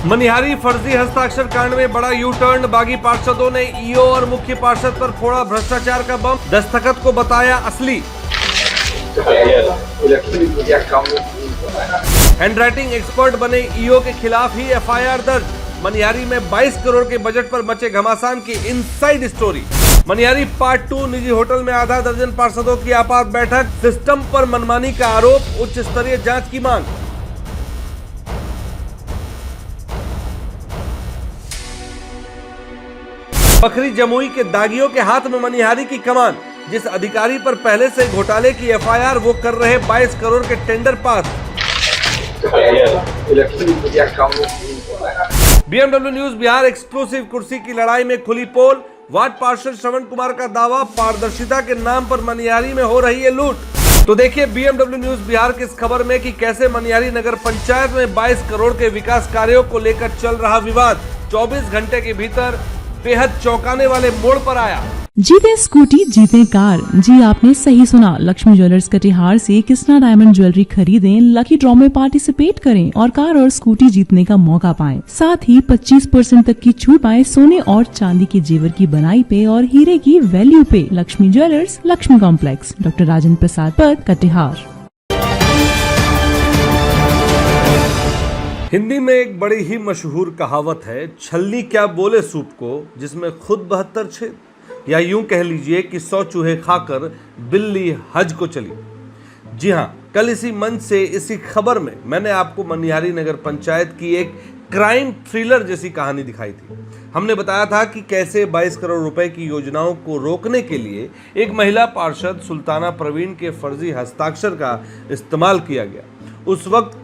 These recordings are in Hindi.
मनिहारी फर्जी हस्ताक्षर कांड में बड़ा यू टर्न। बागी पार्षदों ने ईओ और मुख्य पार्षद पर फोड़ा भ्रष्टाचार का बम। दस्तखत को बताया असली। हैंडराइटिंग एक्सपर्ट बने ईओ के खिलाफ ही एफआईआर दर्ज। मनिहारी में 22 करोड़ के बजट पर मचे घमासान की इनसाइड स्टोरी। मनिहारी पार्ट 2 निजी होटल में आधा दर्जन पार्षदों की आपात बैठक। सिस्टम पर मनमानी का आरोप, उच्च स्तरीय जांच की मांग। बकरी जमुई के दागियों के हाथ में मनिहारी की कमान। जिस अधिकारी पर पहले से घोटाले की एफआईआर, वो कर रहे 22 करोड़ के tender pass. BMW news Bihar exclusive कुर्सी की लड़ाई में खुली पोल। वार्ड पार्षद श्रवण कुमार का दावा, पारदर्शिता के नाम पर मनिहारी में हो रही है लूट। तो देखिए बीएमडब्ल्यू न्यूज बिहार की इस खबर में कि कैसे मनिहारी नगर पंचायत में 22 करोड़ के विकास कार्यों को लेकर चल रहा विवाद 24 घंटे के भीतर बेहद चौंकाने वाले मोड़ पर आया। जीते स्कूटी जीते कार। जी आपने सही सुना, लक्ष्मी ज्वेलर्स कटिहार से कृष्णा डायमंड ज्वेलरी खरीदें, लकी ड्रॉ में पार्टिसिपेट करें और कार और स्कूटी जीतने का मौका पाएं। साथ ही 25% तक की छूट पाएं सोने और चांदी के जेवर की बनाई पे और हीरे की वैल्यू पे। Lakshmi jewellers, Lakshmi complex, doctor Rajendra Prasad Path, Katihar. Hindi में एक बड़ी ही मशहूर कहावत है, छलनी क्या बोले सूप को जिसमें खुद 72 छेद। या यूं कह लीजिए कि 100 चूहे खाकर बिल्ली हज को चली। जी हां, कल इसी मंच से इसी खबर में मैंने आपको मनिहारी नगर पंचायत की एक क्राइम थ्रिलर जैसी कहानी दिखाई थी। हमने बताया था कि कैसे 22 करोड़ रुपए की योजनाओं को रोकने के लिए एक महिला पार्षद सुल्ताना प्रवीण के फर्जी हस्ताक्षर का इस्तेमाल किया गया। उस वक्त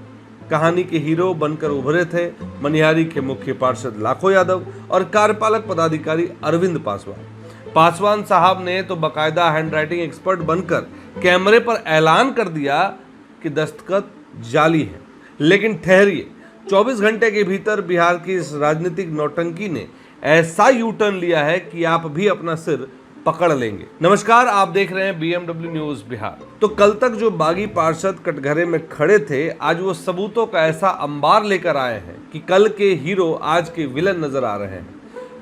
कहानी के हीरो बनकर उभरे थे मनिहारी के मुख्य पार्षद लाखो यादव और कार्यपालक पदाधिकारी अरविंद पासवान साहब ने तो बाकायदा हैंडराइटिंग एक्सपर्ट बनकर कैमरे पर ऐलान कर दिया कि दस्तखत जाली है। लेकिन ठहरिए, 24 घंटे के भीतर बिहार की इस राजनीतिक नौटंकी ने ऐसा यू टर्न लिया है कि आप भी अपना सिर पकड़ लेंगे। नमस्कार, आप देख रहे हैं बीएमडब्ल्यू न्यूज बिहार। तो कल तक जो बागी पार्षद कटघरे में खड़े थे, आज वो सबूतों का ऐसा अंबार लेकर आए हैं कि कल के हीरो आज के विलन नजर आ रहे हैं।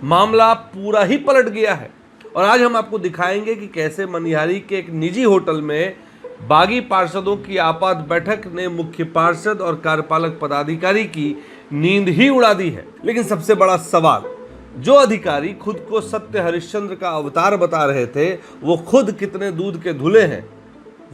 मामला पूरा ही पलट गया है और आज हम आपको दिखाएंगे कि कैसे मनिहारी के एक निजी होटल में बागी पार्षदों की आपात बैठक ने मुख्य पार्षद और कार्यपालक पदाधिकारी की नींद ही उड़ा दी है। लेकिन सबसे बड़ा सवाल, जो अधिकारी खुद को सत्य हरिश्चंद्र का अवतार बता रहे थे, वो खुद कितने दूध के धुले हैं।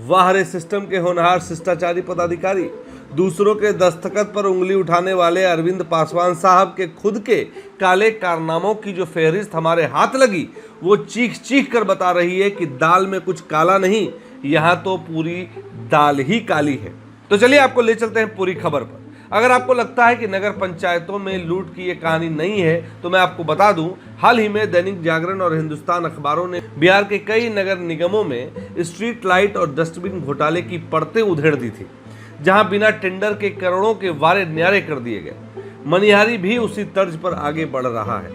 वाह रे सिस्टम के होनहार शिष्टाचारी पदाधिकारी। दूसरों के दस्तखत पर उंगली उठाने वाले अरविंद पासवान साहब के खुद के काले कारनामों की जो फहरिस्त हमारे हाथ लगी, वो चीख चीख कर बता रही है कि दाल में कुछ काला नहीं, यहाँ तो पूरी दाल ही काली है। तो चलिए आपको ले चलते हैं पूरी खबर पर। अगर आपको लगता है कि नगर पंचायतों में लूट की ये कहानी नहीं है, तो मैं आपको बता दूं, हाल ही में दैनिक जागरण और हिंदुस्तान अखबारों ने बिहार के कई नगर निगमों में स्ट्रीट लाइट और डस्टबिन घोटाले की परतें उधेड़ दी थी, जहां बिना टेंडर के करोड़ों के वारे न्यारे कर दिए गए। मनिहारी भी उसी तर्ज पर आगे बढ़ रहा है।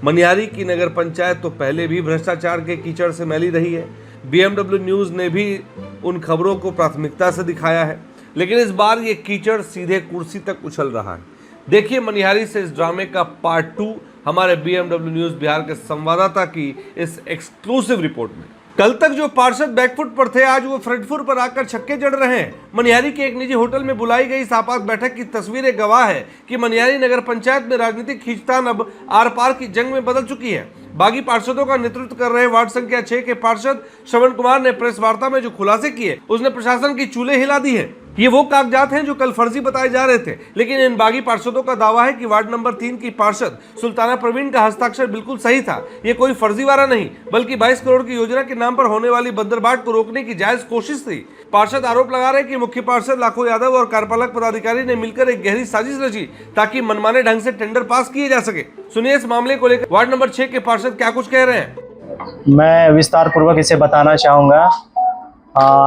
मनिहारी की नगर पंचायत तो पहले भी भ्रष्टाचार के कीचड़ से मैली रही है। बीएमडब्ल्यू न्यूज ने भी उन खबरों को प्राथमिकता से दिखाया है, लेकिन इस बार ये कीचड़ सीधे कुर्सी तक उछल रहा है। देखिए मनिहारी से इस ड्रामे का पार्ट 2 हमारे बीएमडब्ल्यू न्यूज बिहार के संवाददाता की इस एक्सक्लूसिव रिपोर्ट में। कल तक जो पार्षद बैकफुट पर थे, आज वो फ्रंट फुट पर आकर छक्के जड़ रहे हैं। मनिहारी के एक निजी होटल में बुलाई गई इस आपात बैठक की तस्वीरें गवाह है कि मनिहारी नगर पंचायत में राजनीतिक खींचतान अब आर पार की जंग में बदल चुकी है। बागी पार्षदों का नेतृत्व कर रहे वार्ड संख्या 6 के पार्षद श्रवण कुमार ने प्रेस वार्ता में जो खुलासे किए, उसने प्रशासन की चूल्हे हिला दी है। ये वो कागजात हैं जो कल फर्जी बताए जा रहे थे, लेकिन इन बागी पार्षदों का दावा है कि वार्ड नंबर 3 की पार्षद सुल्ताना प्रवीण का हस्ताक्षर बिल्कुल सही था। ये कोई फर्जीवाड़ा नहीं, बल्कि 22 करोड़ की योजना के नाम पर होने वाली बंदरबाट को रोकने की जायज कोशिश थी। पार्षद आरोप लगा रहे कि मुख्य पार्षद लाखो यादव और कार्यपालक पदाधिकारी ने मिलकर एक गहरी साजिश रची ताकि मनमाने ढंग से टेंडर पास किए जा सके। सुनिए इस मामले को लेकर वार्ड नंबर 6 के पार्षद क्या कुछ कह रहे हैं। मैं विस्तार पूर्वक इसे बताना चाहूँगा।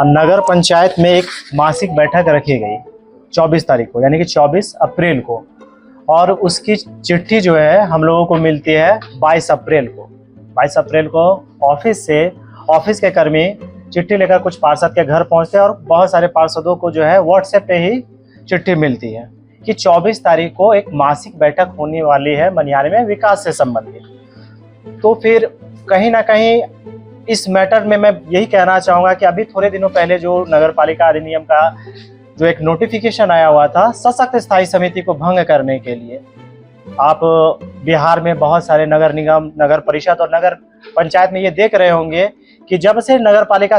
नगर पंचायत में एक मासिक बैठक रखी गई 24 तारीख को, यानी कि 24 अप्रैल को, और उसकी चिट्ठी जो है हम लोगों को मिलती है 22 अप्रैल को। 22 अप्रैल को ऑफिस के कर्मी चिट्ठी लेकर कुछ पार्षद के घर पहुंचते हैं और बहुत सारे पार्षदों को जो है व्हाट्सएप पे ही चिट्ठी मिलती है। कि 24 तारीख को एक मासिक बैठक होने वाली है मनिहारी में विकास से संबंधित। तो फिर कहीं ना कहीं इस मैटर में मैं यही कहना चाहूँगा कि अभी थोड़े दिनों पहले जो नगर पालिका अधिनियम का जो एक नोटिफिकेशन आया हुआ था सशक्त स्थायी समिति को भंग करने के लिए, आप बिहार में बहुत सारे नगर निगम, नगर परिषद और नगर पंचायत में ये देख रहे होंगे कि जब से नगर पालिका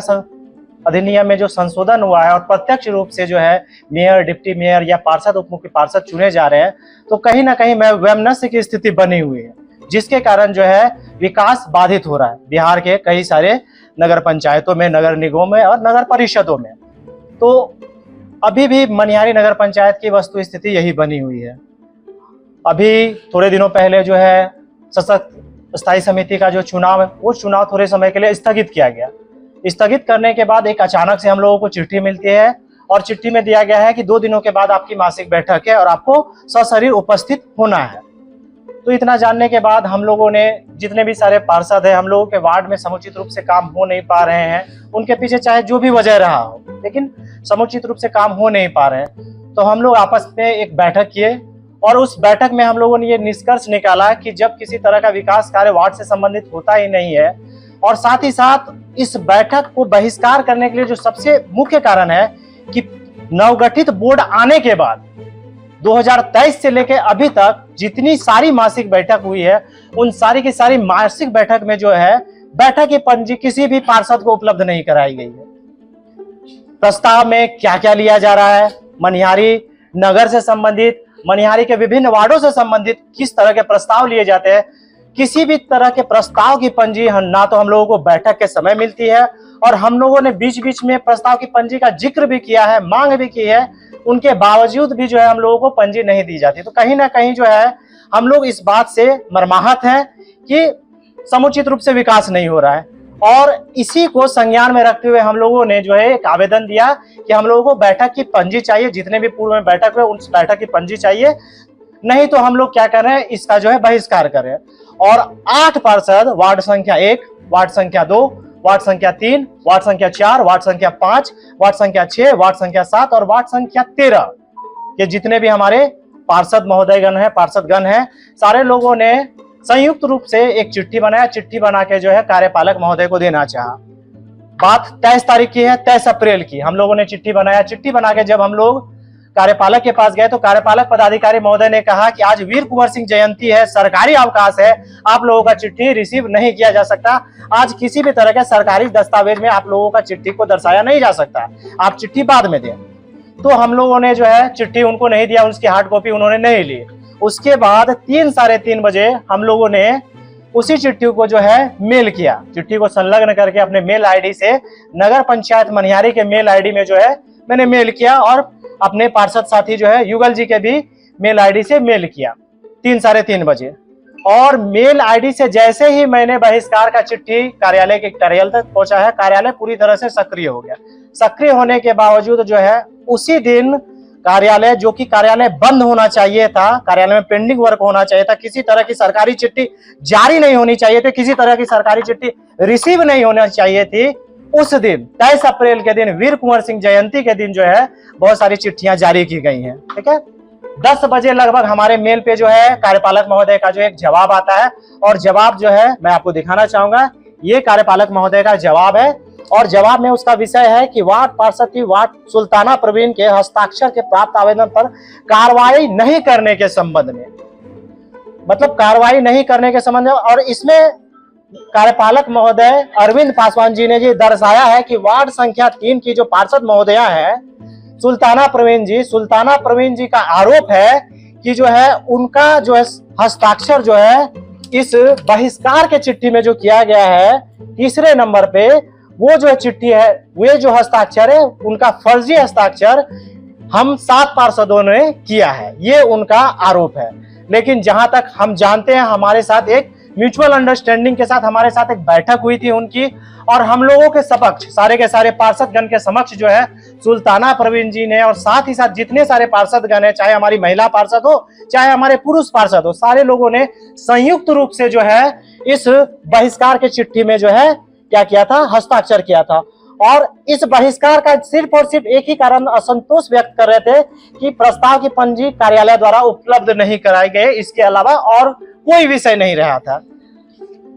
अधिनियम में जो संशोधन हुआ है और प्रत्यक्ष रूप से जो है मेयर, डिप्टी मेयर या पार्षद, उप मुख्य पार्षद चुने जा रहे हैं, तो कहीं ना कहीं वैमनस्य की स्थिति बनी हुई है, जिसके कारण जो है विकास बाधित हो रहा है बिहार के कई सारे नगर पंचायतों में, नगर निगमों में और नगर परिषदों में। तो अभी भी मनिहारी नगर पंचायत की वस्तु स्थिति यही बनी हुई है। अभी थोड़े दिनों पहले जो है सशक्त स्थायी समिति का जो चुनाव है, वो चुनाव थोड़े समय के लिए स्थगित किया गया। स्थगित करने के बाद एक अचानक से हम लोगों को चिट्ठी मिलती है और चिट्ठी में दिया गया है कि 2 दिनों के बाद आपकी मासिक बैठक है और आपको सशरीर उपस्थित होना है। तो इतना जानने के बाद हम लोगों ने, जितने भी सारे पार्षद हैं, हम लोगों के वार्ड में समुचित रूप से काम हो नहीं पा रहे हैं, उनके पीछे चाहे जो भी वजह रहा हो, लेकिन समुचित रूप से काम हो नहीं पा रहे हैं। तो हम लोग आपस में एक बैठक किए और उस बैठक में हम लोगों ने ये निष्कर्ष निकाला कि जब किसी तरह का विकास कार्य वार्ड से संबंधित होता ही नहीं है, और साथ ही साथ इस बैठक को बहिष्कार करने के लिए जो सबसे मुख्य कारण है कि नवगठित बोर्ड आने के बाद 2023 से लेकर अभी तक जितनी सारी मासिक बैठक हुई है, उन सारी की सारी मासिक बैठक में जो है बैठक की पंजी किसी भी पार्षद को उपलब्ध नहीं कराई गई है। प्रस्ताव में क्या क्या लिया जा रहा है, मनिहारी नगर से संबंधित, मनिहारी के विभिन्न वार्डों से संबंधित किस तरह के प्रस्ताव लिए जाते हैं, किसी भी तरह के प्रस्ताव की पंजी ना तो हम लोगों को बैठक के समय मिलती है, और हम लोगों ने बीच बीच में प्रस्ताव की पंजी का जिक्र भी किया है, मांग भी की है, उनके बावजूद भी जो है हम लोगों को पंजी नहीं दी जाती। तो कहीं ना कहीं जो है हम लोग इस बात से मर्माहत हैं कि समुचित रूप से विकास नहीं हो रहा है, और इसी को संज्ञान में रखते हुए हम लोगों ने जो है एक आवेदन दिया कि हम लोगों को बैठक की पंजी चाहिए, जितने भी पूर्व में बैठक हुए उस बैठक की पंजी चाहिए, नहीं तो हम लोग क्या कर रहे हैं, इसका जो है बहिष्कार कर रहे हैं। और 8 पार्षद वार्ड संख्या 1, वार्ड संख्या 2, वार्ड संख्या 3, वार्ड संख्या 4, वार्ड संख्या 5, वार्ड संख्या 6, वार्ड संख्या 7 और वार्ड संख्या 13 के जितने भी हमारे पार्षद महोदयगण हैं, पार्षदगण हैं, सारे लोगों ने संयुक्त रूप से एक चिट्ठी बनाया। चिट्ठी बना के जो है कार्यपालक महोदय को देना चाहा। बात 23 तारीख की है, 23 अप्रैल की हम लोगों ने चिट्ठी बनाया। चिट्ठी बना के जब हम लोग कार्यपालक के पास गए तो कार्यपालक पदाधिकारी महोदय ने कहा कि आज वीर कुंवर सिंह जयंती है, सरकारी अवकाश है, आप लोगों का चिट्ठी रिसीव नहीं किया जा सकता। आज किसी भी तरह के सरकारी दस्तावेज में आप लोगों का चिट्ठी को दर्शाया नहीं जा सकता, आप चिट्ठी बाद में दें। तो हम लोगों ने जो है चिट्ठी उनको नहीं दिया, उसकी हार्ड कॉपी उन्होंने नहीं ली। उसके बाद 3 साढ़े 3 बजे हम लोगों ने उसी चिट्ठी को जो है मेल किया। चिट्ठी को संलग्न करके अपने मेल आईडी से नगर पंचायत मनिहारी के मेल आईडी में जो है मैंने मेल किया, और अपने पार्षद साथी जो है युगल जी के भी मेल आईडी से मेल किया 3 साढ़े 3 बजे। और मेल आईडी से जैसे ही मैंने बहिष्कार का चिट्ठी कार्यालय के कार्यालय तक पहुंचा है, कार्यालय पूरी तरह से सक्रिय हो गया। सक्रिय होने के बावजूद जो है उसी दिन कार्यालय, जो कि कार्यालय बंद होना चाहिए था, कार्यालय में पेंडिंग वर्क होना चाहिए था, किसी तरह की सरकारी चिट्ठी जारी नहीं होनी चाहिए थी, किसी तरह की सरकारी चिट्ठी रिसीव नहीं होनी चाहिए थी, उस दिन 23 अप्रैल के दिन वीर कुंवर सिंह जयंती के दिन जो है बहुत सारी चिट्ठियां जारी की गई हैं। ठीक है, 10 बजे लगभग हमारे मेल पे जो है कार्यपालक महोदय का जो एक जवाब आता है, और जवाब जो है मैं आपको दिखाना चाहूंगा। ये कार्यपालक महोदय का जवाब है, और जवाब में उसका विषय है कि वार्ड पार्षद की वार्ड सुल्ताना प्रवीण के हस्ताक्षर के प्राप्त आवेदन पर कार्रवाई नहीं करने के संबंध में, मतलब कार्रवाई नहीं करने के संबंध में। और इसमें कार्यपालक महोदय अरविंद पासवान जी ने ये दर्शाया है कि वार्ड संख्या 3 की जो पार्षद महोदया है सुल्ताना प्रवीण जी का आरोप है कि जो है उनका जो है हस्ताक्षर जो है इस बहिष्कार के चिट्ठी में जो किया गया है 3रे नंबर पे, वो जो चिट्ठी है, वे जो हस्ताक्षर है उनका फर्जी हस्ताक्षर हम 7 पार्षदों ने किया है, ये उनका आरोप है। लेकिन जहां तक हम जानते हैं, हमारे साथ एक म्यूचुअल अंडरस्टैंडिंग के साथ हमारे साथ एक बैठक हुई थी उनकी, और हम लोगों के समक्ष, सारे के सारे पार्षदगण के समक्ष जो है सुल्ताना प्रवीण जी ने, और साथ ही साथ जितने सारे पार्षदगण है, चाहे हमारी महिला पार्षद हो चाहे हमारे पुरुष पार्षद हो, सारे लोगों ने संयुक्त रूप से जो है इस बहिष्कार के चिट्ठी में जो है क्या किया था, हस्ताक्षर किया था। और इस बहिष्कार का सिर्फ और सिर्फ एक ही कारण असंतोष व्यक्त कर रहे थे कि प्रस्ताव की पंजी कार्यालय द्वारा उपलब्ध नहीं कराए गए, इसके अलावा और कोई विषय नहीं रहा था।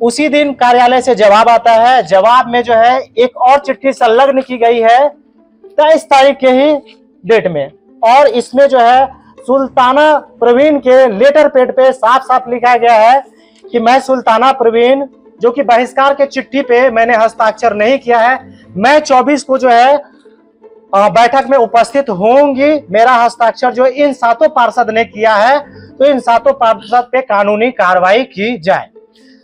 उसी दिन कार्यालय से जवाब आता है। जवाब में जो है एक और चिट्ठी संलग्न की गई है 23 तारीख के ही डेट में, और इसमें जो है सुल्ताना प्रवीण के लेटर पैड पे साफ साफ लिखा गया है कि मैं सुल्ताना प्रवीण, जो कि बहिष्कार के चिट्ठी पे मैंने हस्ताक्षर नहीं किया है, मैं 24 को जो है बैठक में उपस्थित होंगी। मेरा हस्ताक्षर जो इन 7 पार्षद ने किया है, तो इन 7 पार्षद पे कानूनी कार्रवाई की जाए।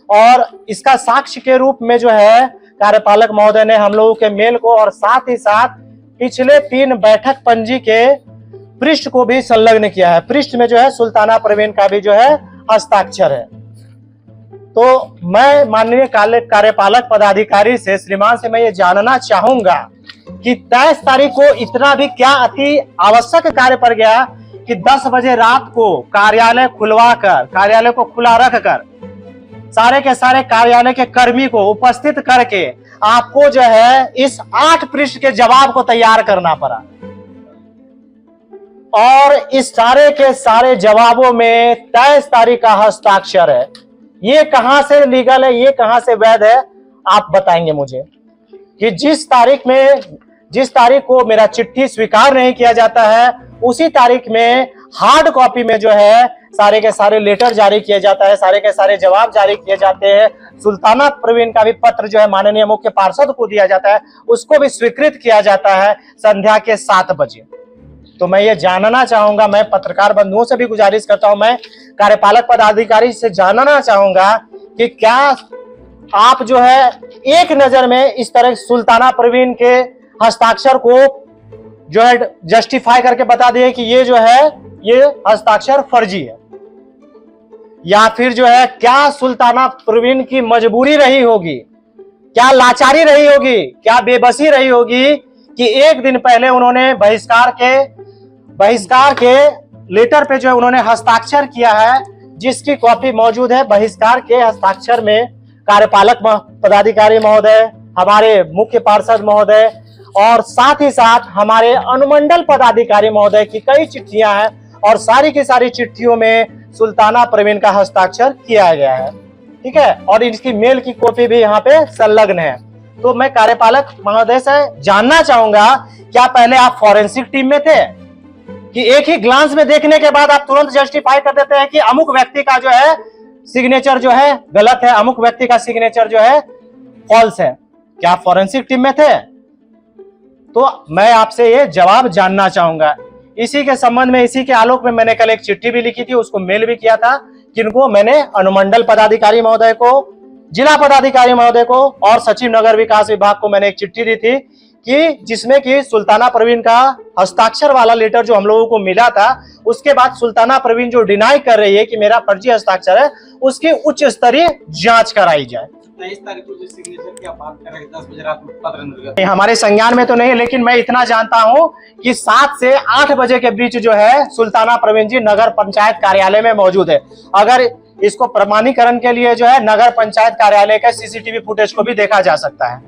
और इसका साक्ष्य के रूप में जो है कार्यपालक महोदय ने हम लोगों के मेल को और साथ ही साथ पिछले 3 बैठक पंजी के पृष्ठ को भी संलग्न किया है। पृष्ठ में जो है सुल्ताना प्रवीण का भी जो है हस्ताक्षर है। तो मैं माननीय कार्यपालक पदाधिकारी से, श्रीमान से मैं ये जानना चाहूंगा कि 23 तारीख को इतना भी क्या अति आवश्यक कार्य पड़ गया कि 10 बजे रात को कार्यालय खुलवाकर, कार्यालय को खुला रखकर सारे के सारे कार्यालय के कर्मी को उपस्थित करके आपको जो है इस 8 पृष्ठ के जवाब को तैयार करना पड़ा। और इस सारे के सारे जवाबों में 23 तारीख का हस्ताक्षर है। ये कहां से लीगल है, ये कहां से वैध है, आप बताएंगे मुझे कि जिस तारीख को मेरा चिट्ठी स्वीकार नहीं किया जाता है, उसी तारीख में हार्ड कॉपी में जो है सारे के सारे लेटर जारी किए जाता है, सारे के सारे जवाब जारी किए जाते हैं। सुल्ताना प्रवीण का भी पत्र जो है माननीय मुख्य पार्षद को दिया जाता है, उसको भी स्वीकृत किया जाता है संध्या के 7 बजे। तो मैं ये जानना चाहूंगा, मैं पत्रकार बंधुओं से भी गुजारिश करता हूं, मैं कार्यपालक पदाधिकारी से जानना चाहूंगा कि क्या आप जो है एक नजर में इस तरह सुल्ताना प्रवीण के हस्ताक्षर को जो है जस्टिफाई करके बता दिए कि ये जो है ये हस्ताक्षर फर्जी है, या फिर जो है क्या सुल्ताना प्रवीण की मजबूरी रही होगी, क्या लाचारी रही होगी, क्या बेबसी रही होगी कि एक दिन पहले उन्होंने बहिष्कार के लेटर पे जो है उन्होंने हस्ताक्षर किया है, जिसकी कॉपी मौजूद है। बहिष्कार के हस्ताक्षर में कार्यपालक पदाधिकारी महोदय, हमारे मुख्य पार्षद महोदय और साथ ही साथ हमारे अनुमंडल पदाधिकारी महोदय की कई चिट्ठियां हैं, और सारी की सारी चिट्ठियों में सुल्ताना प्रवीण का हस्ताक्षर किया गया है। ठीक है, और इसकी मेल की कॉपी भी यहाँ पे संलग्न है। तो मैं कार्यपालक महोदय से जानना चाहूंगा, क्या पहले आप फॉरेंसिक टीम में थे कि एक ही ग्लांस में देखने के बाद आप तुरंत जस्टिफाई कर देते हैं कि अमुक व्यक्ति का जो है सिग्नेचर जो है गलत है, अमुक व्यक्ति का सिग्नेचर जो है फॉल्स है? क्या आप फॉरेंसिक टीम में थे? तो मैं आपसे ये जवाब जानना चाहूंगा। इसी के संबंध में, इसी के आलोक में मैंने कल एक चिट्ठी भी लिखी थी, उसको मेल भी किया था। किनको? मैंने अनुमंडल पदाधिकारी महोदय को, जिला पदाधिकारी महोदय को और सचिव नगर विकास विभाग को मैंने एक चिट्ठी दी थी कि जिसमें कि सुल्ताना प्रवीण का हस्ताक्षर वाला लेटर जो हम लोगों को मिला था, उसके बाद सुल्ताना प्रवीण जो डिनाई कर रही है कि मेरा फर्जी हस्ताक्षर है, उसकी उच्च स्तरीय जांच कराई जाए। 23 तारीख को जो सिग्नेचर की आप बात कर रहे हैं 10 बजे रात में पत्र निर्गत हमारे संज्ञान में तो नहीं, लेकिन मैं इतना जानता हूं कि 7 से 8 बजे के बीच जो है सुल्ताना प्रवीण जी नगर पंचायत कार्यालय में मौजूद है। अगर इसको प्रमाणीकरण के लिए जो है नगर पंचायत कार्यालय का सीसीटीवी फुटेज को भी देखा जा सकता है।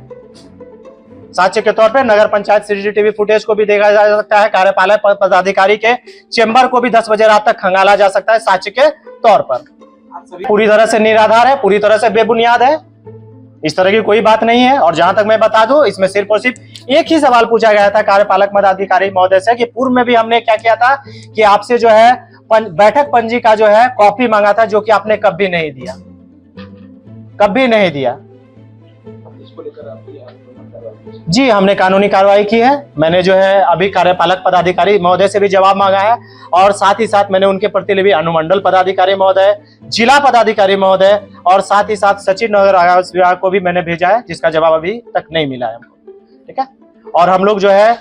साक्ष्य के तौर पे नगर पंचायत सीसीटीवी फुटेज को भी देखा जा सकता है। कार्यपालक पदाधिकारी के चेंबर को भी 10 बजे रात तक खंगाला जा सकता है साक्ष्य के तौर पर। पूरी तरह से निराधार है, पूरी तरह से बेबुनियाद है, इस तरह की कोई बात नहीं है। और जहां तक मैं बता दूं, इसमें सिर्फ और सिर्फ एक ही सवाल पूछा गया था कार्यपालक पदाधिकारी महोदय से कि पूर्व में भी हमने क्या किया था कि आपसे जो है बैठक पंजी का जो है कॉपी मांगा था, जो कि आपने कभी नहीं दिया, कभी नहीं दिया। जी, हमने कानूनी कार्रवाई की है। मैंने जो है अभी कार्यपालक पदाधिकारी महोदय से भी जवाब मांगा है, और साथ ही साथ मैंने उनके प्रतिनिधि अनुमंडल पदाधिकारी महोदय, जिला पदाधिकारी महोदय और साथ ही साथ सचिव नगर विभाग को भी मैंने भेजा है, जिसका जवाब अभी तक नहीं मिला है हमको। ठीक है, और हम लोग जो है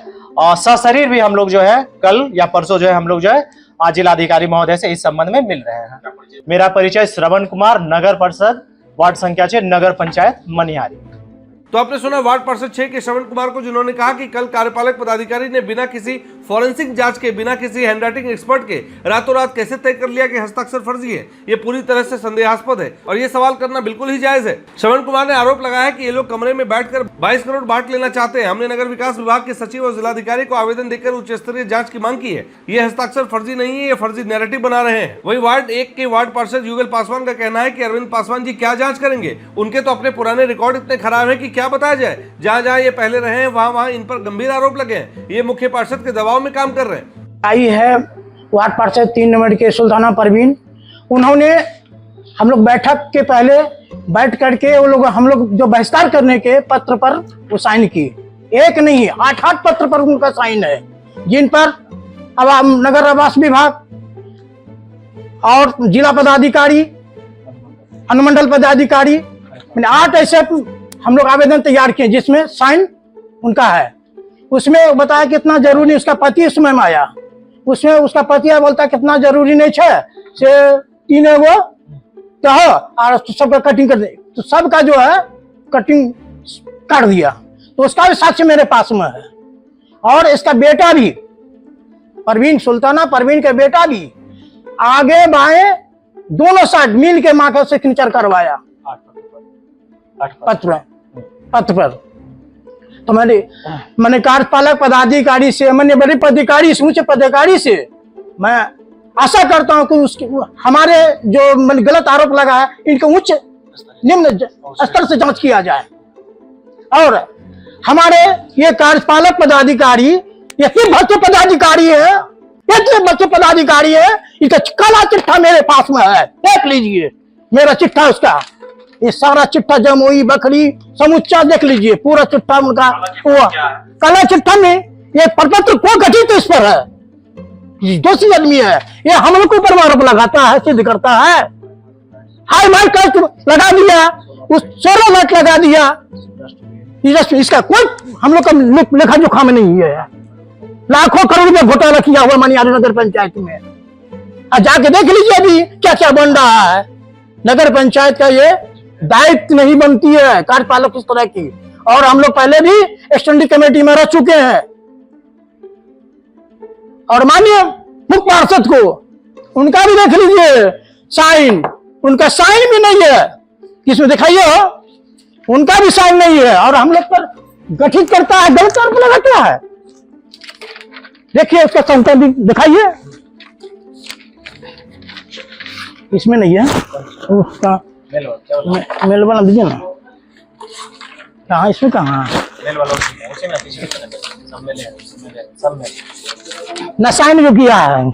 सशरीर भी हम लोग जो है कल या परसों जो है हम लोग जो है जिलाधिकारी महोदय से इस संबंध में मिल रहे हैं। मेरा परिचय श्रवण कुमार, नगर परिषद वार्ड संख्या 6, नगर पंचायत मनिहारी। तो आपने सुना वार्ड पार्षद 6 के श्रवण कुमार को, जिन्होंने कहा कि कल कार्यपालक पदाधिकारी ने बिना किसी फॉरेंसिक जांच के बिना किसी हैंडराइटिंग एक्सपर्ट के रातों रात कैसे तय कर लिया कि हस्ताक्षर फर्जी है? ये पूरी तरह से संदेहास्पद है और ये सवाल करना बिल्कुल ही जायज है। श्रवण कुमार ने आरोप लगाया कि ये लोग कमरे में बैठकर 22 करोड़ बांट लेना चाहते हैं। हमने नगर विकास विभाग के सचिव और जिलाधिकारी को आवेदन देकर उच्च स्तरीय जांच की मांग की है। ये हस्ताक्षर फर्जी नहीं है, ये फर्जी नैरेटिव बना रहे हैं। वही वार्ड 1 के वार्ड पार्षद युगल पासवान का कहना है कि अरविंद पासवान जी क्या जांच करेंगे, उनके तो अपने पुराने रिकॉर्ड इतने खराब है कि क्या बताया जाए। जहां जहां ये पहले रहे हैं वहां इन पर गंभीर आरोप लगे हैं। ये मुख्य पार्षद के दबाव में काम कर रहे हैं। आई है वार्ड पार्षद 3 नंबर के सुल्ताना परवीन, उन्होंने हम लोग बैठक के पहले बैठ करके वो लोग हम लोग जो बहिष्कार करने के पत्र पर वो साइन की। एक नहीं 8 पत्र पर उनका साइन है, जिन पर नगर आवास विभाग और जिला पदाधिकारी, अनुमंडल पदाधिकारी, 8 ऐसे हम लोग आवेदन तैयार किए जिसमें साइन उनका है। उसमें बताया कितना जरूरी, उसका पति उसमें आया, उसमें उसका पति बोलता कितना जरूरी नहीं है से 3 वो कहो और सबका कटिंग कर दे, तो सबका जो है कटिंग कर दिया। तो उसका भी साक्ष्य मेरे पास में है। और इसका बेटा भी परवीन, सुल्ताना परवीन का बेटा भी आगे बाएं दोनों साइड मिल के माँ का सिग्नेचर करवाया पत्र पर। तो मैंने कार्यपालक पदाधिकारी से, मैंने बड़े पदाधिकारी से, ऊंचे पदाधिकारी से मैं आशा करता हूं कि उसके हमारे जो मैंने गलत आरोप लगा है इनके उच्च निम्न स्तर से जांच किया जाए। और हमारे ये कार्यपालक पदाधिकारी ये सिर्फ बच्चे पदाधिकारी है, ये सिर्फ बच्चे पदाधिकारी है। इसका काला चिट्ठा मेरे पास में है, देख लीजिए मेरा चिट्ठा, उसका ये सारा चिट्ठा जमुई बकरी समुच्चा देख लीजिए, पूरा चिट्ठा उनका हुआ। काला चिट्ठा में ये प्रपत्र को गठित इस पर है, दोषी आदमी है, ये हम लोग को ऊपर आरोप लगाता है, सिद्ध करता है। हाई मार्क लगा दिया, उस 16 मार्क लगा दिया, इसका कोई हम लोग का लेखा जोखा में नहीं है। लाखों करोड़ रुपए घोटाला किया हुआ मनिहारी नगर पंचायत में। जाके देख लीजिए अभी क्या क्या बन रहा है। नगर पंचायत का ये दायित्व नहीं बनती है कार्यपालक इस तरह की। और हम लोग पहले भी स्टैंडिंग कमेटी में रह चुके हैं। और माननीय मुख्य पार्षद को उनका भी देख लीजिए साइन, उनका साइन भी नहीं है, किसमें दिखाइए हो, उनका भी साइन नहीं है। और हम लोग पर गठित करता है, गलत आरोप लगाता है। देखिए उसका संख्या भी दिखाइए, इसमें नहीं है। उसका मेल वाला दीजिए ना, कहाँ इसमें कहाँ ना साइन जो किया है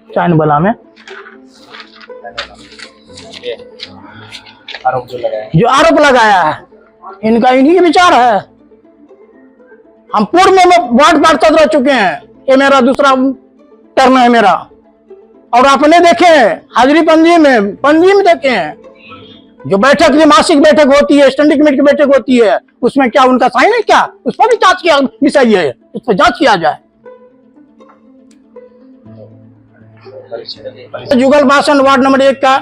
साइन वाला में जो आरोप लगाया है इनका इन्हीं के विचार है। हम पूर्व में वार्ड पार्षद रह चुके हैं, ये मेरा दूसरा टर्म है मेरा। और आपने देखे हाजिरी पंजी में देखे हैं जो बैठक, जो मासिक बैठक होती है, स्टैंडिंग कमेटी की बैठक होती है, उसमें क्या उनका साइन है क्या? उस पर भी जांच किया विषय है, उस पर जांच किया जाए। जुगल भाषण वार्ड नंबर 1 का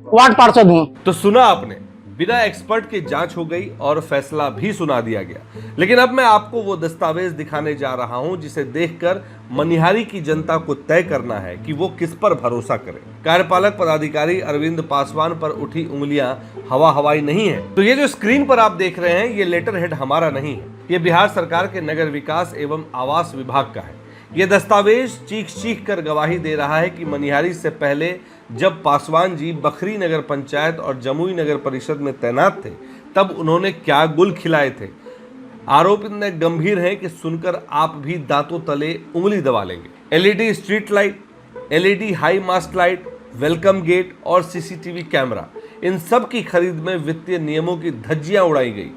वार्ड पार्षद हूँ। तो सुना आपने, बिना एक्सपर्ट के जांच हो गई और फैसला भी सुना दिया गया। लेकिन अब मैं आपको वो दस्तावेज दिखाने जा रहा हूं जिसे देखकर मनिहारी की जनता को तय करना है कि वो किस पर भरोसा करे। कार्यपालक पदाधिकारी अरविंद पासवान पर उठी उंगलियां हवा हवाई नहीं है। तो ये जो स्क्रीन पर आप देख रहे हैं ये लेटर हेड हमारा नहीं है, ये बिहार सरकार के नगर विकास एवं आवास विभाग का है। ये दस्तावेज चीख कर गवाही दे रहा है कि मनिहारी से पहले जब पासवान जी बखरी नगर पंचायत और जमुई नगर परिषद में तैनात थे तब उन्होंने क्या गुल खिलाए थे। आरोप इतने गंभीर हैं कि सुनकर आप भी दांतों तले उंगली दबा लेंगे। LED street light, LED high mast light, welcome gate और सीसीटीवी कैमरा, इन सब की खरीद में वित्तीय नियमों की धज्जियां उड़ाई गई।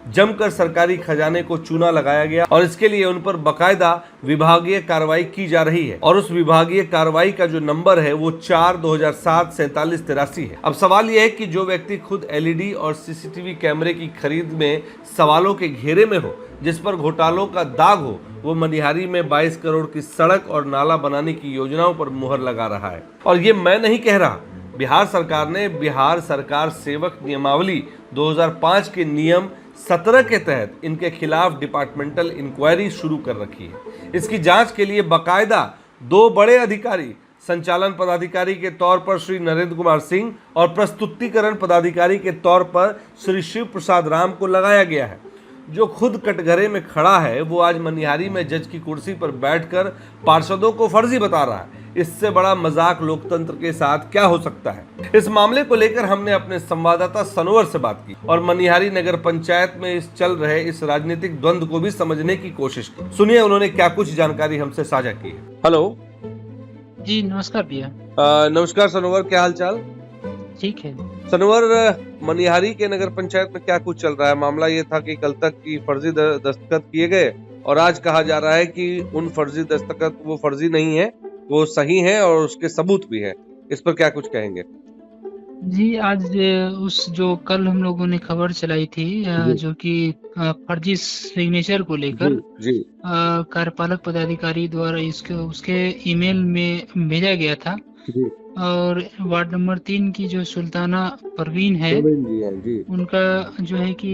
जमकर सरकारी खजाने को चूना लगाया गया और इसके लिए उन पर बकायदा विभागीय कार्रवाई की जा रही है। और उस विभागीय कार्रवाई का जो नंबर है वो 4/2007-4783 है। अब सवाल यह है कि जो व्यक्ति खुद एलईडी और सीसीटीवी कैमरे की खरीद में सवालों के घेरे में हो, जिस पर घोटालों का दाग हो, वो मनिहारी में 22 करोड़ की सड़क और नाला बनाने की योजनाओं पर मुहर लगा रहा है। और ये मैं नहीं कह रहा, बिहार सरकार ने बिहार सरकार सेवक नियमावली 2005 के नियम 17 के तहत इनके खिलाफ डिपार्टमेंटल इंक्वायरी शुरू कर रखी है। इसकी जांच के लिए बाकायदा 2 बड़े अधिकारी, संचालन पदाधिकारी के तौर पर श्री नरेंद्र कुमार सिंह और प्रस्तुतिकरण पदाधिकारी के तौर पर श्री शिव प्रसाद राम को लगाया गया है। जो खुद कटघरे में खड़ा है वो आज मनिहारी में जज की कुर्सी पर बैठकर पार्षदों को फर्जी बता रहा है। इससे बड़ा मजाक लोकतंत्र के साथ क्या हो सकता है। इस मामले को लेकर हमने अपने संवाददाता सनोवर से बात की और मनिहारी नगर पंचायत में चल रहे इस राजनीतिक द्वंद्व को भी समझने की कोशिश की। सुनिए उन्होंने क्या कुछ जानकारी हमसे साझा की है। हेलो जी नमस्कार भैया। नमस्कार सनोवर, क्या हाल चाल? ठीक है। सनोवर, मनिहारी के नगर पंचायत में क्या कुछ चल रहा है? मामला ये था कि कल तक की फर्जी दस्तखत किए गए और आज कहा जा रहा है कि उन फर्जी दस्तखत वो फर्जी नहीं है, वो सही है और उसके सबूत भी है। इस पर क्या कुछ कहेंगे? जी आज उस जो कल हम लोगों ने खबर चलाई थी जो कि फर्जी सिग्नेचर को लेकर कार्यपालक पदाधिकारी द्वारा उसके ईमेल में भेजा गया था और वार्ड नंबर 3 की जो सुल्ताना परवीन है उनका जो है कि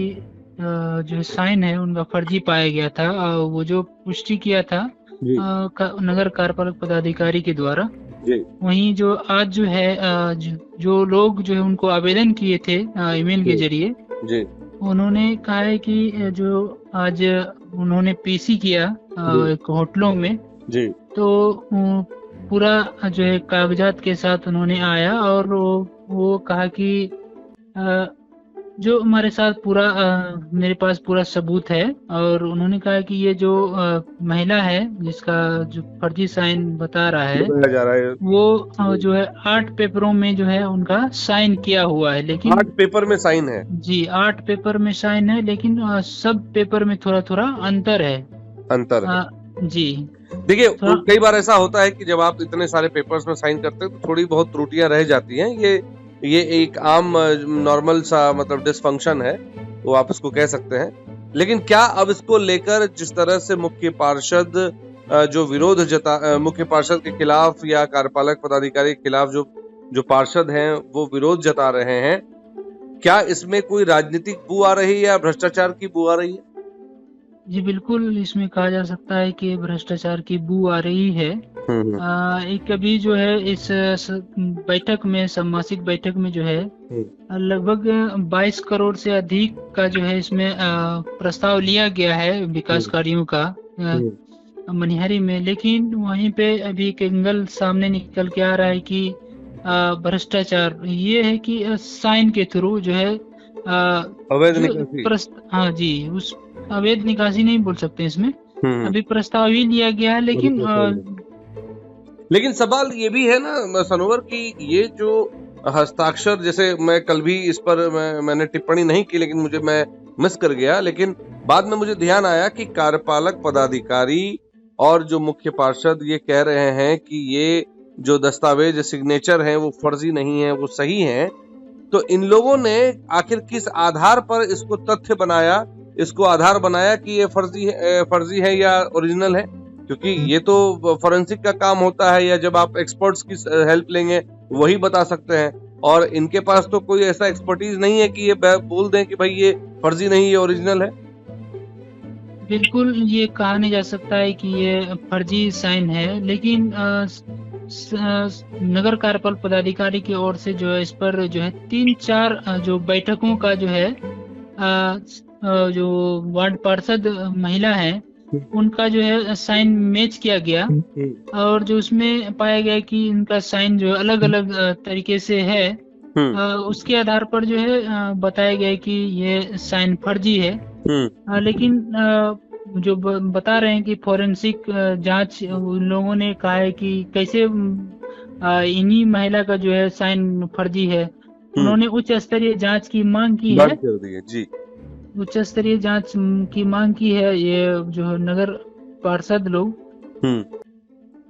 जो साइन है उनका फर्जी पाया गया था। वो जो पुष्टि किया था नगर कार्यपालक पदाधिकारी के द्वारा। वहीं जो आज जो है जो लोग जो है उनको आवेदन किए थे ईमेल के जरिए, उन्होंने कहा है कि जो आज उन्होंने पीसी किया एक होटलों में, तो पूरा जो है कागजात के साथ उन्होंने आया और वो कहा कि जो हमारे साथ पूरा मेरे पास पूरा सबूत है। और उन्होंने कहा कि ये जो महिला है जिसका जो फर्जी साइन बता रहा है वो जो है 8 पेपरों में जो है उनका साइन किया हुआ है। लेकिन 8 पेपर में साइन है? जी 8 पेपर में साइन है, लेकिन सब पेपर में थोड़ा थोड़ा अंतर है। जी देखिए, कई बार ऐसा होता है कि जब आप इतने सारे पेपर्स में साइन करते हैं तो थोड़ी बहुत त्रुटियां रह जाती हैं। ये एक आम नॉर्मल सा मतलब डिसफंक्शन है, वो आप इसको कह सकते हैं। लेकिन क्या अब इसको लेकर जिस तरह से मुख्य पार्षद जो विरोध मुख्य पार्षद के खिलाफ या कार्यपालक पदाधिकारी के खिलाफ जो पार्षद हैं वो विरोध जता रहे हैं, क्या इसमें कोई राजनीतिक बू आ रही है या भ्रष्टाचार की बू आ रही है? जी बिल्कुल, इसमें कहा जा सकता है कि भ्रष्टाचार की बू आ रही है। एक अभी जो है इस बैठक में, सम्मासिक बैठक में जो है लगभग 22 करोड़ से अधिक का जो है इसमें प्रस्ताव लिया गया है विकास कार्यों का मनिहारी में। लेकिन वहीं पे अभी एक एंगल सामने निकल के आ रहा है कि भ्रष्टाचार ये है कि साइन के थ्रू जो है अवैध निकासी। हाँ जी, उस अवैध निकासी नहीं बोल सकते इसमें, अभी प्रस्ताव ही लिया गया है। लेकिन सवाल ये भी है ना सनोवर कि ये जो हस्ताक्षर, जैसे मैं कल भी इस पर मैंने टिप्पणी नहीं की लेकिन मैं मिस कर गया, लेकिन बाद में मुझे ध्यान आया कि कार्यपालक पदाधिकारी और जो मुख्य पार्षद ये कह रहे हैं कि ये जो दस्तावेज सिग्नेचर हैं वो फर्जी नहीं है, वो सही हैं। तो इन लोगों ने आखिर किस आधार पर इसको तथ्य बनाया, इसको आधार बनाया कि ये फर्जी है या ओरिजिनल है? क्योंकि ये तो फोरेंसिक का काम होता है, या जब आप एक्सपर्ट्स की हेल्प लेंगे वही बता सकते हैं, और इनके पास तो कोई ऐसा एक्सपर्टीज नहीं है कि ये बोल दें कि भाई ये फर्जी नहीं, ये ओरिजिनल है। बिल्कुल ये कहा नहीं जा सकता है कि ये फर्जी साइन है, लेकिन नगर कार्यपालक पदाधिकारी की ओर से जो है इस पर जो है 3-4 जो बैठकों का जो है जो वार्ड पार्षद महिला है उनका जो है साइन मैच किया गया, और जो उसमें पाया गया कि इनका साइन जो अलग अलग तरीके से है, उसके आधार पर जो है बताया गया कि ये साइन फर्जी है। लेकिन जो बता रहे हैं कि फोरेंसिक जांच, उन लोगों ने कहा है कि कैसे इन्हीं महिला का जो है साइन फर्जी है। उन्होंने उच्च स्तरीय जांच की मांग की है। जी, उच्च स्तरीय जांच की मांग की है ये जो नगर पार्षद लोग।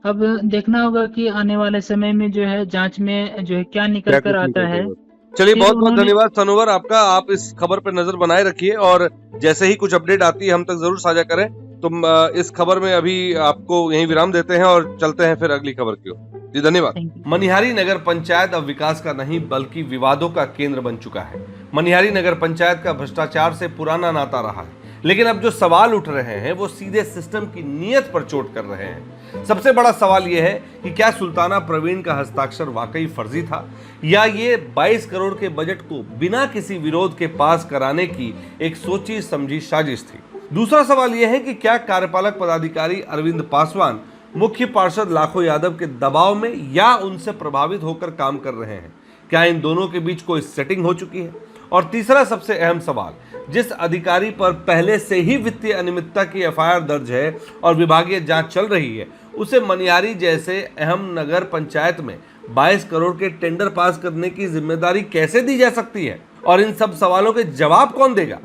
अब देखना होगा कि आने वाले समय में जो है जांच में जो है क्या निकल कर आता है। चलिए, बहुत बहुत धन्यवाद सनोवर आपका। आप इस खबर पर नजर बनाए रखिए और जैसे ही कुछ अपडेट आती है हम तक जरूर साझा करें। इस खबर में अभी आपको यहीं विराम देते हैं और चलते हैं फिर अगली खबर की ओर। जी धन्यवाद। Thank you. मनिहारी नगर पंचायत अब विकास का नहीं बल्कि विवादों का केंद्र बन चुका है। मनिहारी नगर पंचायत का भ्रष्टाचार से पुराना नाता रहा है, लेकिन अब जो सवाल उठ रहे हैं वो सीधे सिस्टम की नीयत पर चोट कर रहे हैं। सबसे बड़ा सवाल यह है कि क्या सुल्ताना प्रवीण का हस्ताक्षर वाकई फर्जी था या ये 22 करोड़ के बजट को बिना किसी विरोध के पास कराने की एक सोची समझी साजिश थी। दूसरा सवाल यह है कि क्या कार्यपालक पदाधिकारी अरविंद पासवान मुख्य पार्षद लाखो यादव के दबाव में या उनसे प्रभावित होकर काम कर रहे हैं? क्या इन दोनों के बीच कोई सेटिंग हो चुकी है? और तीसरा सबसे अहम सवाल, जिस अधिकारी पर पहले से ही वित्तीय अनियमितता की एफआईआर दर्ज है और विभागीय जांच चल रही है, उसे मनिहारी जैसे अहम नगर पंचायत में 22 करोड़ के टेंडर पास करने की जिम्मेदारी कैसे दी जा सकती है? और इन सब सवालों के जवाब कौन देगा?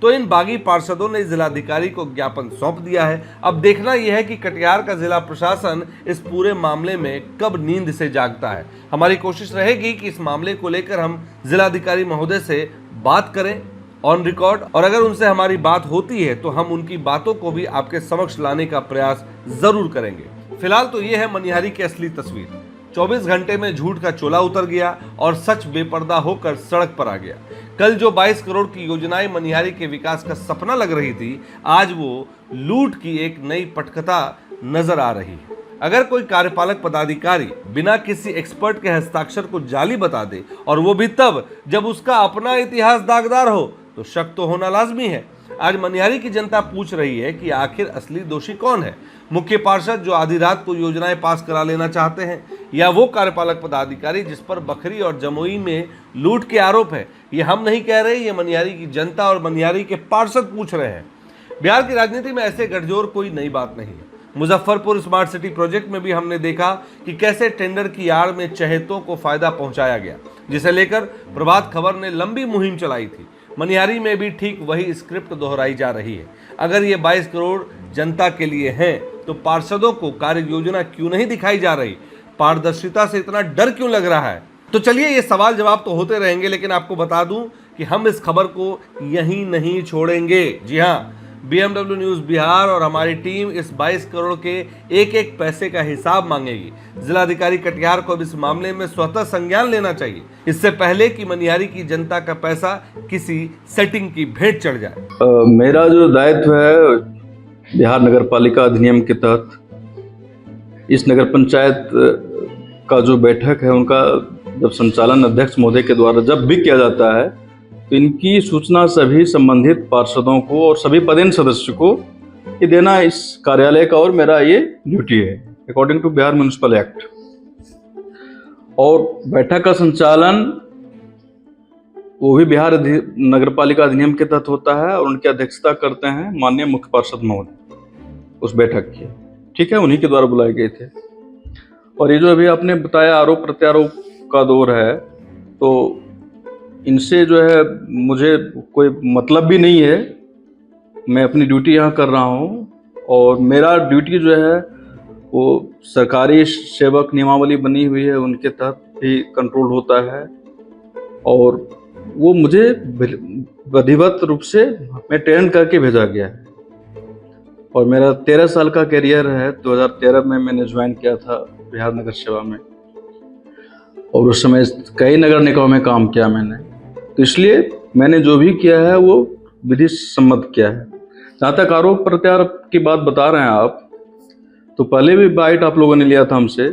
तो इन बागी पार्षदों ने जिलाधिकारी को ज्ञापन सौंप दिया है। अब देखना यह है कि कटिहार का जिला प्रशासन इस पूरे मामले में कब नींद से जागता है। हमारी कोशिश रहेगी कि इस मामले को लेकर हम जिलाधिकारी महोदय से बात करें ऑन रिकॉर्ड, और अगर उनसे हमारी बात होती है तो हम उनकी बातों को भी आपके समक्ष लाने का प्रयास जरूर करेंगे। फिलहाल तो ये है मनिहारी की असली तस्वीर। 24 घंटे में झूठ का चोला उतर गया और सच बेपर्दा होकर सड़क पर आ गया। कल जो 22 करोड़ की योजनाएं मनिहारी के विकास का सपना लग रही थी, आज वो लूट की एक नई पटकथा नजर आ रही है। अगर कोई कार्यपालक पदाधिकारी बिना किसी एक्सपर्ट के हस्ताक्षर को जाली बता दे, और वो भी तब जब उसका अपना इतिहास दागदार हो, तो शक तो होना लाजमी है। आज मनिहारी की जनता पूछ रही है कि आखिर असली दोषी कौन है? मुख्य पार्षद जो आधी रात को योजनाएं पास करा लेना चाहते हैं, या वो कार्यपालक पदाधिकारी जिस पर बखरी और जमुई में लूट के आरोप है? ये हम नहीं कह रहे, ये मनिहारी की जनता और मनिहारी के पार्षद पूछ रहे हैं। बिहार की राजनीति में ऐसे गठजोड़ कोई नई बात नहीं है। मुजफ्फरपुर स्मार्ट सिटी प्रोजेक्ट में भी हमने देखा कि कैसे टेंडर की आड़ में चहेतों को फायदा पहुंचाया गया, जिसे लेकर प्रभात खबर ने लंबी मुहिम चलाई थी। मनिहारी में भी ठीक वही स्क्रिप्ट दोहराई जा रही है। अगर ये 22 करोड़ जनता के लिए हैं, तो पार्षदों को कार्य योजना क्यों नहीं दिखाई जा रही? पारदर्शिता से इतना डर क्यों लग रहा है? तो चलिए, ये सवाल जवाब तो होते रहेंगे, लेकिन आपको बता दूं कि हम इस खबर को यहीं नहीं छोड़ेंगे। जी हाँ, BMW न्यूज बिहार और हमारी टीम इस 22 करोड़ के एक एक पैसे का हिसाब मांगेगी। जिलाधिकारी कटिहार को अब इस मामले में स्वतः संज्ञान लेना चाहिए, इससे पहले कि मनिहारी की जनता का पैसा किसी सेटिंग की भेंट चढ़ जाए। मेरा जो दायित्व है बिहार नगर पालिका अधिनियम के तहत, इस नगर पंचायत का जो बैठक है उनका जब संचालन अध्यक्ष महोदय के द्वारा जब भी किया जाता है, तो इनकी सूचना सभी संबंधित पार्षदों को और सभी पदेन सदस्य को ये देना इस कार्यालय का और मेरा ये ड्यूटी है according to Bihar municipal act. और बैठक का संचालन वो भी बिहार नगर पालिका अधिनियम के तहत होता है और उनकी अध्यक्षता करते हैं माननीय मुख्य पार्षद महोदय उस बैठक की। ठीक है, उन्हीं के द्वारा बुलाए गए थे। और ये जो अभी आपने बताया आरोप प्रत्यारोप का दौर है, तो इनसे जो है मुझे कोई मतलब भी नहीं है। मैं अपनी ड्यूटी यहाँ कर रहा हूँ और मेरा ड्यूटी जो है वो सरकारी सेवक नियमावली बनी हुई है उनके तहत भी कंट्रोल होता है, और वो मुझे विधिवत रूप से मैं ट्रेन करके भेजा गया है। और मेरा 13 साल का करियर है। 2013 में मैंने ज्वाइन किया था बिहार नगर सेवा में, और उस समय कई नगर निकायों में काम किया मैंने, तो इसलिए मैंने जो भी किया है वो विधि सम्मत किया है। जहाँ तक आरोप प्रत्यारोप की बात बता रहे हैं आप, तो पहले भी बाइट आप लोगों ने लिया था हमसे।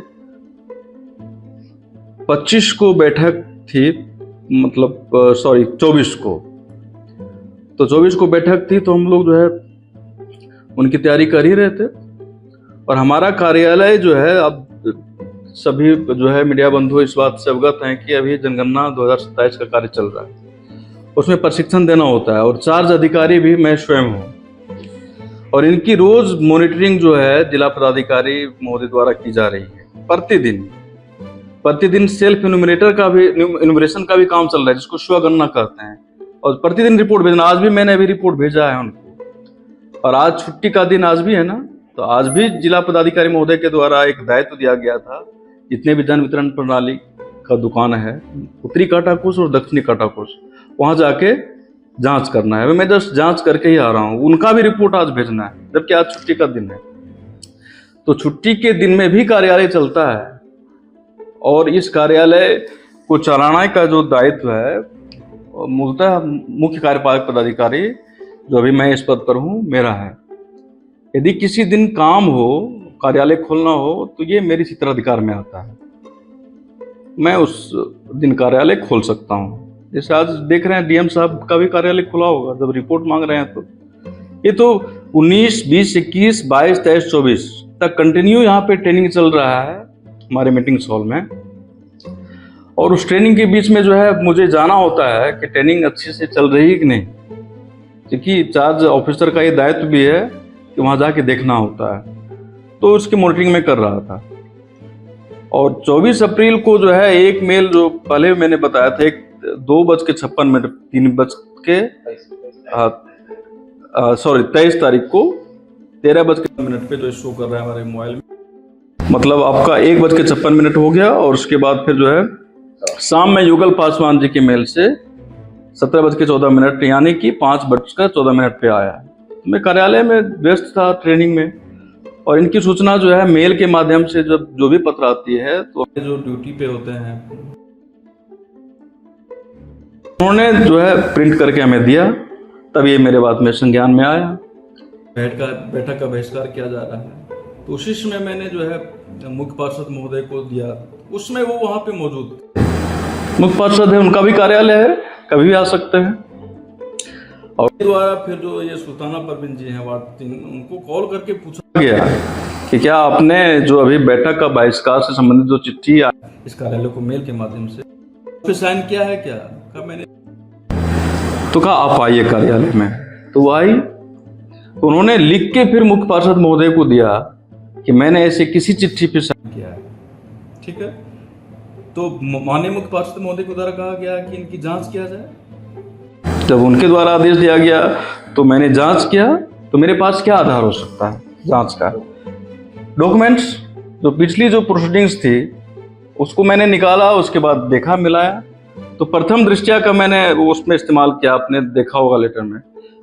25 को बैठक थी, मतलब 24 को, तो 24 को बैठक थी, तो हम लोग जो है उनकी तैयारी कर ही रहे थे। और हमारा कार्यालय जो है, अब सभी जो है मीडिया बंधु इस बात से अवगत हैं कि अभी जनगणना 2027 का कार्य चल रहा है, उसमें प्रशिक्षण देना होता है और चार्ज अधिकारी भी मैं स्वयं हूँ। और इनकी रोज मॉनिटरिंग जो है जिला पदाधिकारी महोदय द्वारा की जा रही है। प्रतिदिन सेल्फ इन्यूमरेशन का भी काम चल रहा है, जिसको स्वगणना कहते हैं, और प्रतिदिन रिपोर्ट भेजना। आज भी मैंने अभी रिपोर्ट भेजा है उनको, और आज छुट्टी का दिन आज भी है ना, तो आज भी जिला पदाधिकारी महोदय के द्वारा एक दायित्व दिया गया था। जितने भी जन वितरण प्रणाली का दुकान है, उत्तरी काटाकोश और दक्षिणी काटाकोश, वहाँ जाके जांच करना है। मैं जस्ट जांच करके ही आ रहा हूँ, उनका भी रिपोर्ट आज भेजना है, जबकि आज छुट्टी का दिन है। तो छुट्टी के दिन में भी कार्यालय चलता है, और इस कार्यालय को चलाने का जो दायित्व है मूलतः मुख्य कार्यपालक पदाधिकारी, जो अभी मैं इस पद पर हूँ, मेरा है। यदि किसी दिन काम हो, कार्यालय खोलना हो, तो ये मेरी क्षेत्राधिकार में आता है, मैं उस दिन कार्यालय खोल सकता हूँ। जैसे आज देख रहे हैं डीएम साहब का भी कार्यालय खुला होगा, जब रिपोर्ट मांग रहे हैं। तो ये तो 19, 20, 21, 22, 23, 24 तक कंटिन्यू यहाँ पे ट्रेनिंग चल रहा है हमारे मीटिंग हॉल में। और उस ट्रेनिंग के बीच में जो है मुझे जाना होता है कि ट्रेनिंग अच्छे से चल रही है कि नहीं, क्योंकि चार्ज ऑफिसर का ये दायित्व भी है कि वहाँ जाके देखना होता है। तो उसकी मॉनिटरिंग में कर रहा था। और 24 अप्रैल को जो है एक मेल, जो पहले मैंने बताया था, 2:56 23 तारीख को 13:00 पे जो शो कर रहा है हमारे मोबाइल में, मतलब आपका 1:56 हो गया। और उसके बाद फिर जो है शाम में युगल पासवान जी के मेल से 17:14 यानी कि 5:14 पे आया। मैं कार्यालय में व्यस्त था ट्रेनिंग में, और इनकी सूचना जो है मेल के माध्यम से जब जो भी पत्र आती है, तो जो ड्यूटी पे होते हैं उन्होंने जो है प्रिंट करके हमें दिया। तब ये मेरे बात में संज्ञान में आया, बैठक का बहिष्कार किया जा रहा है। तो उसी समय मैंने जो है मुख्य पार्षद महोदय को दिया, उसमें वो वहाँ पे मौजूद थे। मुख्य पार्षद है, उनका भी कार्यालय है, कभी भी आ सकते हैं। और द्वारा फिर जो ये सुल्ताना परवीन जी हैं वार्ड 3, उनको कॉल करके पूछा गया कि क्या आपने जो अभी बैठक का बहिष्कार से संबंधित जो चिट्ठी आई इस कार्यालय को मेल के माध्यम से फिर साइन किया है क्या? कहा मैंने। तो कहा आप आइए कार्यालय में। तो वो आई, तो उन्होंने लिख के फिर मुख्य पार्षद महोदय को दिया कि मैंने ऐसे किसी चिट्ठी पे साइन किया है। ठीक है, तो माननीय मुख्य पार्षद महोदय को द्वारा कहा गया कि इनकी जांच किया जाए। जब उनके द्वारा आदेश दिया गया तो मैंने जांच किया। तो मेरे पास क्या आधार हो सकता है जांच का? डॉक्यूमेंट्स, जो पिछली जो प्रोसीडिंग्स थी उसको मैंने निकाला, उसके बाद देखा, मिलाया। तो प्रथम दृष्टया का मैंने उसमें इस्तेमाल किया, आपने देखा होगा लेटर में।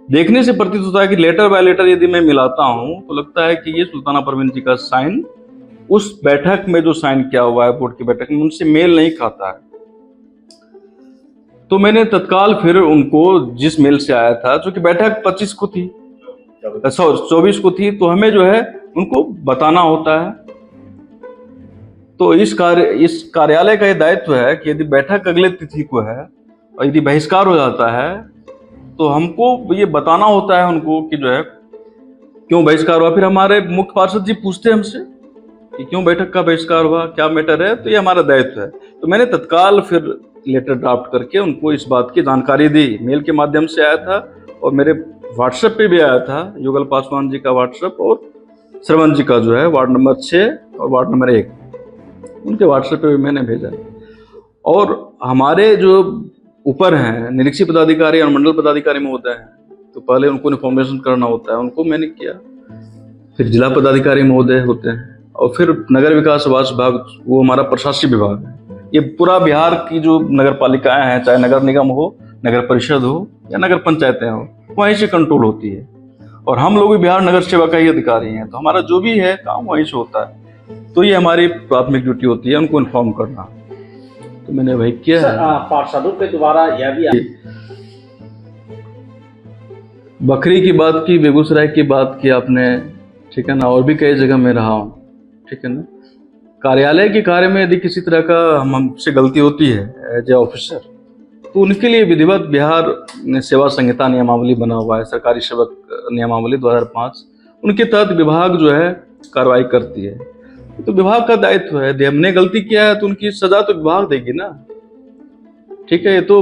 देखने से प्रतीत होता है कि लेटर बाय लेटर यदि मैं मिलाता हूं तो लगता है कि ये सुल्ताना परवीन जी का साइन उस बैठक में जो साइन किया हुआ है बोर्ड की बैठक में, उनसे मेल नहीं खाता है। तो मैंने तत्काल फिर उनको, जिस मेल से आया था, जो कि बैठक 25 को थी, 24 को थी, तो हमें जो है उनको बताना होता है। तो इस कार्यालय का ये दायित्व है कि यदि बैठक अगले तिथि को है और यदि बहिष्कार हो जाता है तो हमको ये बताना होता है उनको कि जो है क्यों बहिष्कार हुआ। फिर हमारे मुख्य पार्षद जी पूछते हैं हमसे कि क्यों बैठक का बहिष्कार हुआ, क्या मैटर है। तो ये हमारा दायित्व है। तो मैंने तत्काल फिर लेटर ड्राफ्ट करके उनको इस बात की जानकारी दी। मेल के माध्यम से आया था और मेरे व्हाट्सएप पे भी आया था, युगल पासवान जी का व्हाट्सएप और श्रवण जी का जो है वार्ड नंबर 6 और वार्ड नंबर 1, उनके व्हाट्सएप पे भी मैंने भेजा। और हमारे जो ऊपर हैं निरीक्षी पदाधिकारी और मंडल पदाधिकारी महोदय हैं, तो पहले उनको इन्फॉर्मेशन करना होता है, उनको मैंने किया। फिर जिला पदाधिकारी महोदय होते हैं, और फिर नगर विकास आवास विभाग, वो हमारा प्रशासनिक विभाग है। ये पूरा बिहार की जो नगर पालिकाएं हैं, चाहे नगर निगम हो, नगर परिषद हो या नगर पंचायतें हो, वहीं से कंट्रोल होती है। और हम लोग भी बिहार नगर सेवा का ही अधिकारी हैं, तो हमारा जो भी है काम वहीं से होता है। तो ये हमारी प्राथमिक ड्यूटी होती है उनको इन्फॉर्म करना। तो मैंने वही किया है। पार्षदों के द्वारा यह भी बकरी की बात की, बेगूसराय की बात की आपने, ठीक है ना, और भी कई जगह में रहा हूँ, ठीक है ना। कार्यालय के कार्य में यदि किसी तरह का हमसे गलती होती है एज ए ऑफिसर, तो उनके लिए विधिवत बिहार सेवा संहिता नियमावली बना हुआ है, सरकारी सेवक नियमावली 2005, उनके तहत विभाग जो है कार्रवाई करती है। तो विभाग का दायित्व है, यदि हमने गलती किया है तो उनकी सजा तो विभाग देगी ना, ठीक है। ये तो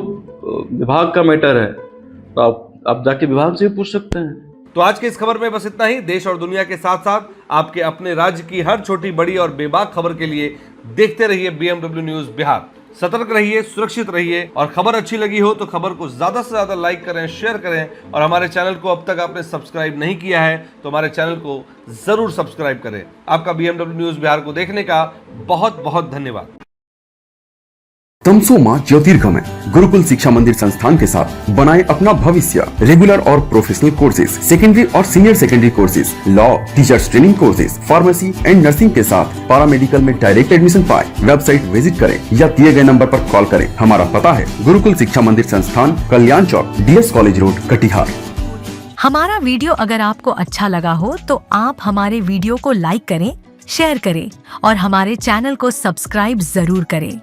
विभाग का मैटर है, तो आप जाके विभाग से पूछ सकते हैं। तो आज की इस खबर में बस इतना ही। देश और दुनिया के साथ साथ आपके अपने राज्य की हर छोटी बड़ी और बेबाक खबर के लिए देखते रहिए BMW न्यूज बिहार। सतर्क रहिए, सुरक्षित रहिए, और खबर अच्छी लगी हो तो खबर को ज्यादा से ज्यादा लाइक करें, शेयर करें, और हमारे चैनल को अब तक आपने सब्सक्राइब नहीं किया है तो हमारे चैनल को जरूर सब्सक्राइब करें। आपका BMW न्यूज बिहार को देखने का बहुत बहुत धन्यवाद। तमसोमा ज्योतिर्गमय गुरुकुल शिक्षा मंदिर संस्थान के साथ बनाए अपना भविष्य। रेगुलर और प्रोफेशनल कोर्सेज, सेकेंडरी और senior secondary courses, law, teachers training courses, pharmacy and nursing के साथ पैरामेडिकल में डायरेक्ट एडमिशन पाए। वेबसाइट विजिट करें या दिए गए नंबर पर कॉल करें। हमारा पता है गुरुकुल शिक्षा मंदिर संस्थान, कल्याण चौक, DS कॉलेज रोड, कटिहार। हमारा वीडियो अगर आपको अच्छा लगा हो तो आप हमारे वीडियो को लाइक करें, शेयर करें और हमारे चैनल को सब्सक्राइब जरूर करें।